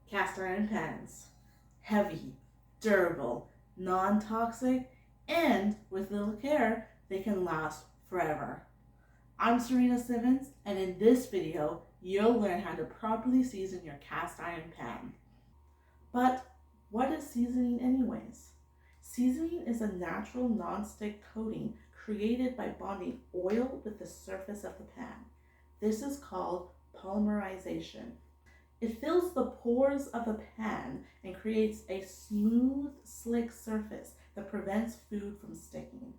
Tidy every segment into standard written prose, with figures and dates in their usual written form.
Cast iron pans. Heavy, durable, non-toxic, and with little care, they can last forever. I'm Serena Simmons, and in this video, you'll learn how to properly season your cast iron pan. But what is seasoning anyways? Seasoning is a natural non-stick coating created by bonding oil with the surface of the pan. This is called polymerization. It fills the pores of the pan and creates a smooth, slick surface that prevents food from sticking.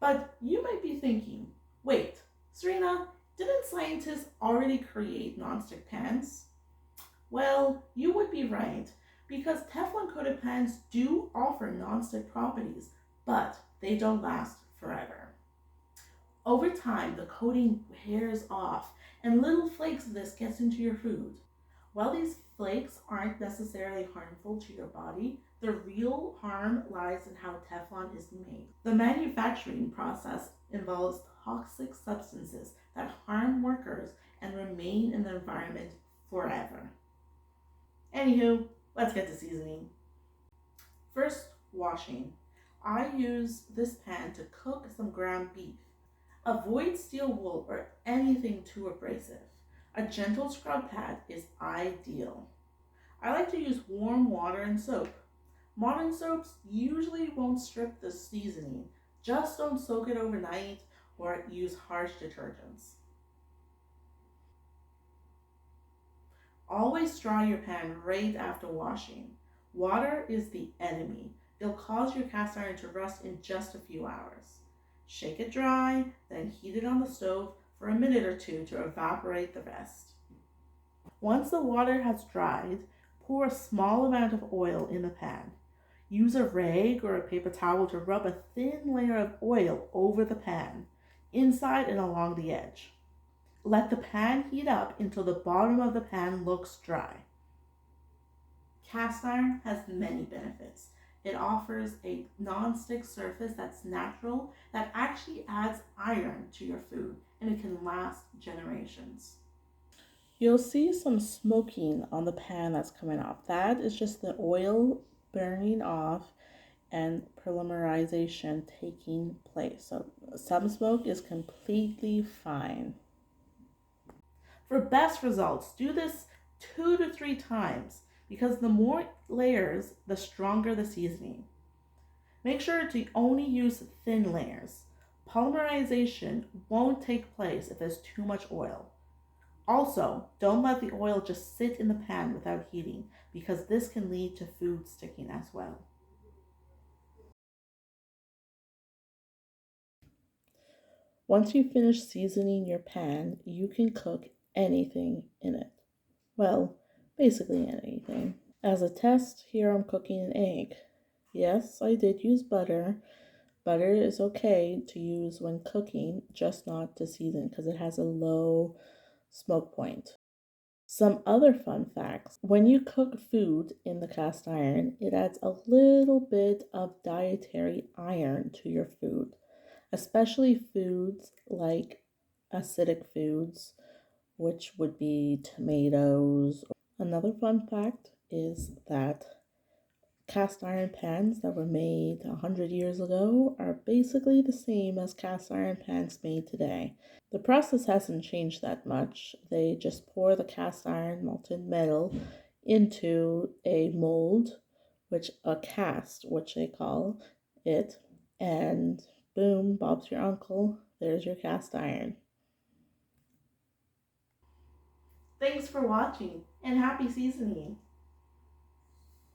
But you might be thinking, wait, Serena, didn't scientists already create nonstick pans? Well, you would be right, because Teflon coated pans do offer nonstick properties, but they don't last forever. Over time, the coating wears off and little flakes of this gets into your food. While these flakes aren't necessarily harmful to your body, the real harm lies in how Teflon is made. The manufacturing process involves toxic substances that harm workers and remain in the environment forever. Anywho, let's get to seasoning. First, washing. I use this pan to cook some ground beef. Avoid steel wool or anything too abrasive. A gentle scrub pad is ideal. I like to use warm water and soap. Modern soaps usually won't strip the seasoning. Just don't soak it overnight or use harsh detergents. Always dry your pan right after washing. Water is the enemy. It'll cause your cast iron to rust in just a few hours. Shake it dry, then heat it on the stove for a minute or two to evaporate the rest. Once the water has dried, pour a small amount of oil in the pan. Use a rag or a paper towel to rub a thin layer of oil over the pan, inside and along the edge. Let the pan heat up until the bottom of the pan looks dry. Cast iron has many benefits. It offers a non-stick surface that's natural, that actually adds iron to your food, and it can last generations. You'll see some smoking on the pan that's coming off. That is just the oil burning off and polymerization taking place. So some smoke is completely fine. For best results, do this 2 to 3 times because the more layers, the stronger the seasoning. Make sure to only use thin layers. Polymerization won't take place if there's too much oil. Also, don't let the oil just sit in the pan without heating because this can lead to food sticking as well. Once you finish seasoning your pan, you can cook anything in it. Well, basically anything. As a test, here I'm cooking an egg. Yes, I did use butter. Butter is okay to use when cooking, just not to season because it has a low smoke point. Some other fun facts. When you cook food in the cast iron, it adds a little bit of dietary iron to your food, especially foods like acidic foods, which would be tomatoes. Another fun fact is that cast iron pans that were made 100 years ago are basically the same as cast iron pans made today. The process hasn't changed that much. They just pour the cast iron molten metal into a mold, which a cast, which they call it, and boom, Bob's your uncle. There's your cast iron. Thanks for watching and happy seasoning.